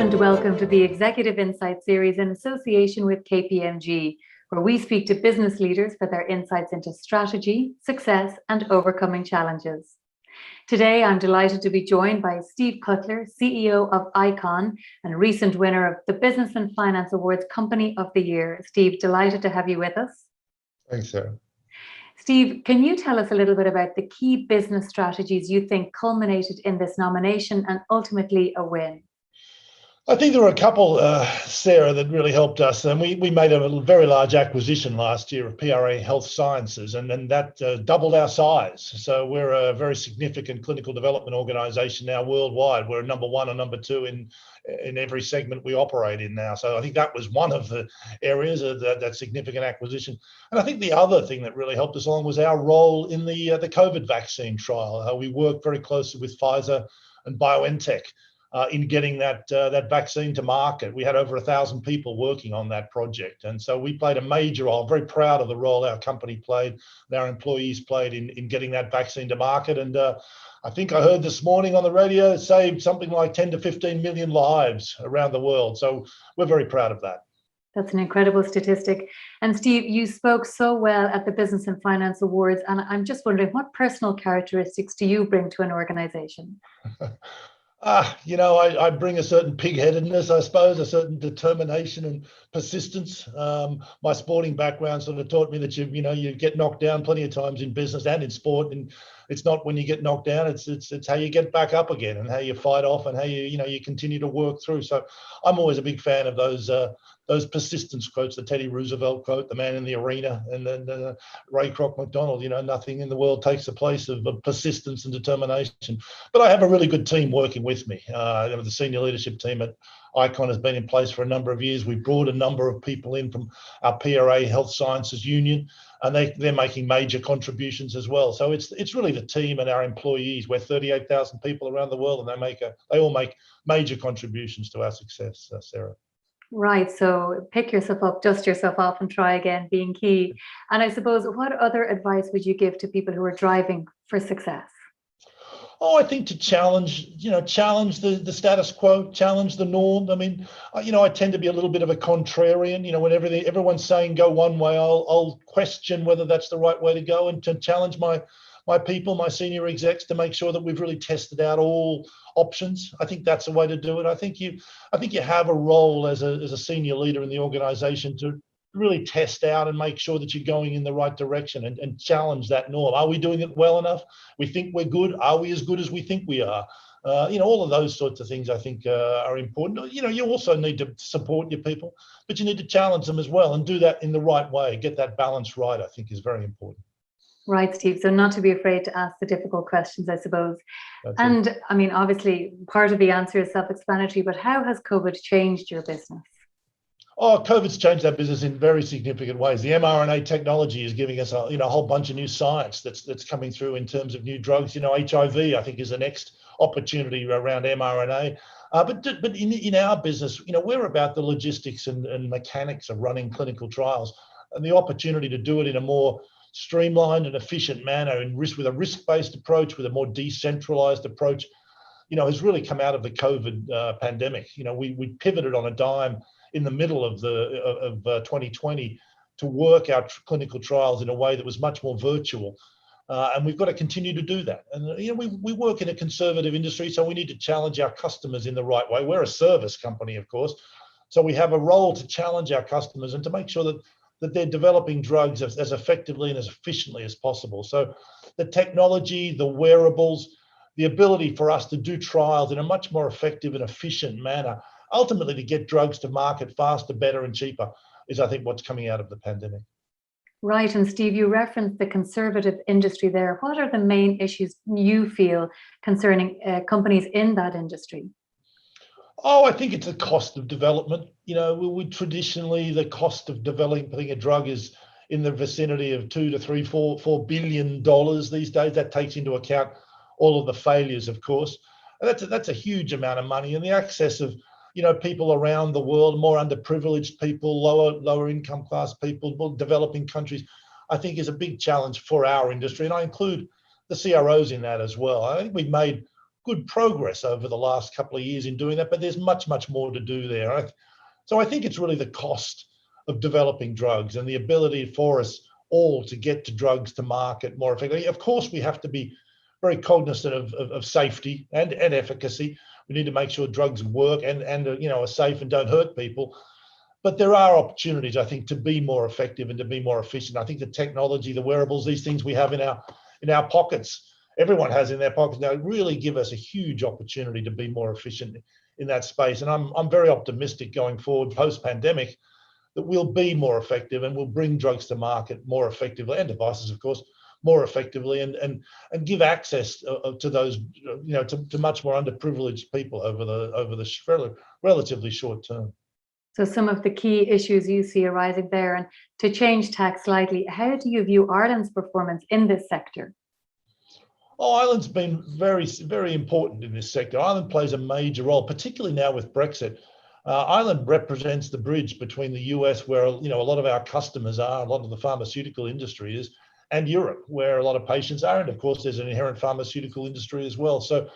and welcome to the Executive Insight series in association with KPMG, where we speak to business leaders for their insights into strategy, success, and overcoming challenges. Today, I'm delighted to be joined by Steve Cutler, CEO of ICON and recent winner of the Business and Finance Awards Company of the Year. Steve, delighted to have you with us. Thanks, Sarah. Steve, can you tell us a little bit about the key business strategies you think culminated in this nomination and ultimately a win? I think there were a couple, Sarah, that really helped us. And we made a very large acquisition last year of PRA Health Sciences, and then that doubled our size. So we're a very significant clinical development organisation now worldwide. We're number one or number two in every segment we operate in now. So I think that was one of the areas of that significant acquisition. And I think the other thing that really helped us along was our role in the COVID vaccine trial. We worked very closely with Pfizer and BioNTech in getting that vaccine to market. We had over 1,000 people working on that project. And so we played a major role. I'm very proud of the role our company played, and our employees played in getting that vaccine to market. And I think I heard this morning on the radio, it saved something like 10 to 15 million lives around the world. So we're very proud of that. That's an incredible statistic. And Steve, you spoke so well at the Business and Finance Awards. And I'm just wondering, what personal characteristics do you bring to an organization? I bring a certain pig-headedness, I suppose, a certain determination and persistence. My sporting background sort of taught me that you get knocked down plenty of times in business and in sport, and it's not when you get knocked down, it's how you get back up again and how you fight off and how you continue to work through. So I'm always a big fan of those persistence quotes, the Teddy Roosevelt quote, the man in the arena, and then Ray Kroc McDonald, nothing in the world takes the place of persistence and determination. But I have a really good team working with me. The senior leadership team at ICON has been in place for a number of years. We brought a number of people in from our PRA Health Sciences Union, and they're making major contributions as well. So it's really the team and our employees. We're 38,000 people around the world, and they all make major contributions to our success, Sarah. Right. So pick yourself up, dust yourself off, and try again, being key. And I suppose, what other advice would you give to people who are driving for success? Oh, I think to challenge the status quo, challenge the norm. I mean, I tend to be a little bit of a contrarian. When everyone's saying go one way, I'll question whether that's the right way to go, and to challenge my people, my senior execs, to make sure that we've really tested out all options. I think that's a way to do it. I think you have a role as a senior leader in the organization to really test out and make sure that you're going in the right direction and challenge that norm. Are we doing it well enough? We think we're good. Are we as good as we think we are? All of those sorts of things I think are important. You also need to support your people, but you need to challenge them as well, and do that in the right way. Get that balance right, I think, is very important. Right, Steve. So not to be afraid to ask the difficult questions, I suppose. That's it. I mean, obviously, part of the answer is self-explanatory, but how has COVID changed your business? Oh, COVID's changed our business in very significant ways. The mRNA technology is giving us a whole bunch of new science that's coming through in terms of new drugs. HIV, I think, is the next opportunity around mRNA. But in our business, we're about the logistics and mechanics of running clinical trials, and the opportunity to do it in a more streamlined and efficient manner, with a risk-based approach, with a more decentralized approach, has really come out of the COVID pandemic. We pivoted on a dime in the middle of 2020 to work our clinical trials in a way that was much more virtual. And we've got to continue to do that. And we work in a conservative industry, so we need to challenge our customers in the right way. We're a service company, of course, so we have a role to challenge our customers and to make sure that they're developing drugs as effectively and as efficiently as possible. So the technology, the wearables, the ability for us to do trials in a much more effective and efficient manner, ultimately to get drugs to market faster, better, and cheaper, is, I think, what's coming out of the pandemic. Right. And Steve, you referenced the conservative industry there. What are the main issues you feel concerning companies in that industry? Oh, I think it's the cost of development. We traditionally, the cost of developing a drug is in the vicinity of $2 to $4 billion these days. That takes into account all of the failures, of course. And that's a huge amount of money, and the access of people around the world, more underprivileged people, lower income class people, more developing countries, I think is a big challenge for our industry. And I include the CROs in that as well. I think we've made good progress over the last couple of years in doing that, but there's much, much more to do there. So I think it's really the cost of developing drugs and the ability for us all to get to drugs to market more effectively. Of course, we have to be very cognizant of safety and efficacy. We need to make sure drugs work and are safe and don't hurt people. But there are opportunities, I think, to be more effective and to be more efficient. I think the technology, the wearables, these things we have in our pockets, everyone has in their pockets now, really give us a huge opportunity to be more efficient in that space. And I'm very optimistic going forward post-pandemic that we'll be more effective and we'll bring drugs to market more effectively, and devices, of course, more effectively, and give access to those, to much more underprivileged people over the relatively short term. So some of the key issues you see arising there, and to change tack slightly, how do you view Ireland's performance in this sector? Oh, Ireland's been very, very important in this sector. Ireland plays a major role, particularly now with Brexit. Ireland represents the bridge between the US, where a lot of our customers are, a lot of the pharmaceutical industry is, and Europe, where a lot of patients are, and of course there's an inherent pharmaceutical industry as well. So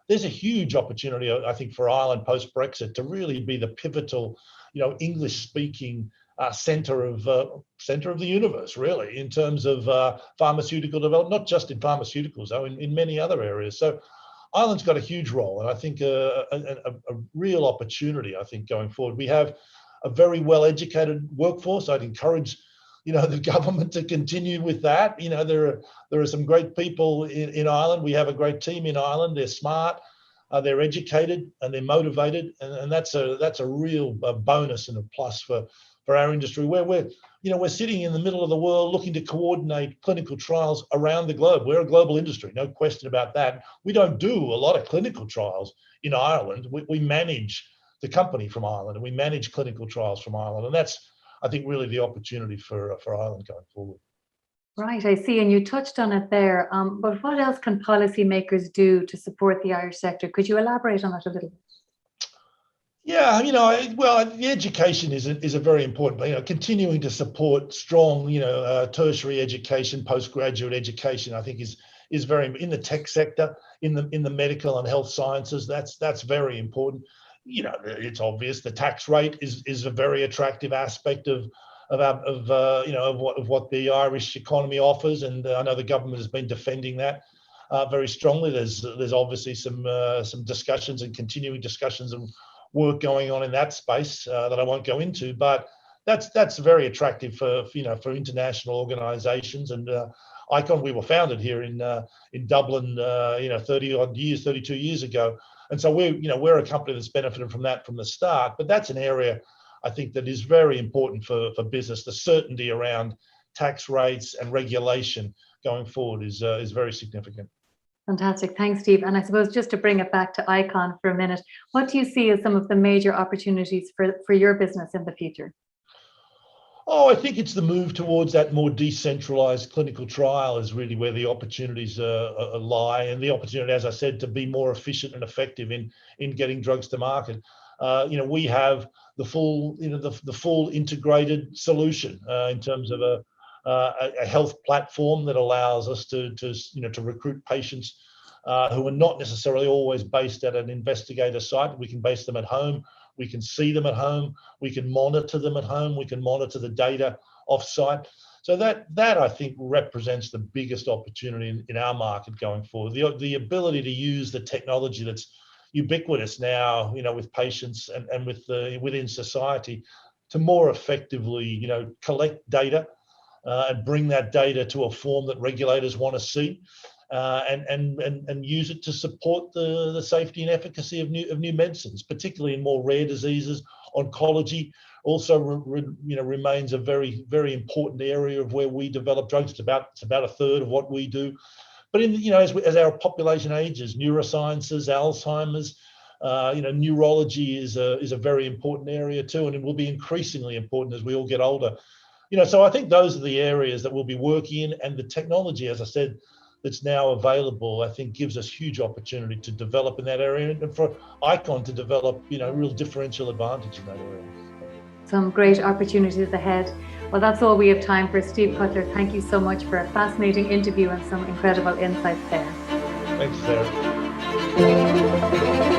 there's a huge opportunity, I think, for Ireland post-Brexit to really be the pivotal, English-speaking center of the universe, really, in terms of pharmaceutical development, not just in pharmaceuticals, though, in many other areas. So Ireland's got a huge role, and I think a real opportunity, I think, going forward. We have a very well-educated workforce. I'd encourage, the government to continue with that. There are some great people in Ireland. We have a great team in Ireland. They're smart, they're educated, and they're motivated, and that's a real bonus and a plus for our industry, where we're sitting in the middle of the world looking to coordinate clinical trials around the globe. We're a global industry, no question about that. We don't do a lot of clinical trials in Ireland. We manage the company from Ireland, and we manage clinical trials from Ireland, and that's, I think, really the opportunity for Ireland going forward. Right, I see, and you touched on it there. But what else can policymakers do to support the Irish sector? Could you elaborate on that a little bit? Yeah, well, the education is a very important, continuing to support strong, tertiary education, postgraduate education, I think is very, in the tech sector, in the medical and health sciences, that's very important. It's obvious the tax rate is a very attractive aspect of what the Irish economy offers, and I know the government has been defending that very strongly. There's obviously some discussions and continuing discussions and work going on in that space that I won't go into, but that's very attractive for international organisations. And ICON, we were founded here in Dublin, 32 years ago, and so we're a company that's benefited from that from the start. But that's an area I think that is very important for business. The certainty around tax rates and regulation going forward is very significant. Fantastic. Thanks, Steve. And I suppose just to bring it back to ICON for a minute, what do you see as some of the major opportunities for your business in the future? Oh, I think it's the move towards that more decentralized clinical trial is really where the opportunities lie, and the opportunity, as I said, to be more efficient and effective in getting drugs to market. We have the full integrated solution in terms of a health platform that allows us to recruit patients who are not necessarily always based at an investigator site. We can base them at home. We can see them at home. We can monitor them at home. We can monitor the data off-site. So that I think represents the biggest opportunity in our market going forward. The ability to use the technology that's ubiquitous now, with patients and within society, to more effectively, collect data and bring that data to a form that regulators want to see, and use it to support the safety and efficacy of new medicines, particularly in more rare diseases. Oncology also remains a very, very important area of where we develop drugs. It's about a third of what we do. But as our population ages, neurosciences, Alzheimer's, neurology is a very important area too, and it will be increasingly important as we all get older. So I think those are the areas that we'll be working in, and the technology, as I said, that's now available, I think gives us huge opportunity to develop in that area, and for ICON to develop, real differential advantage in that area. Some great opportunities ahead. Well, that's all we have time for. Steve Cutler, thank you so much for a fascinating interview and some incredible insights there. Thanks, Sarah. you.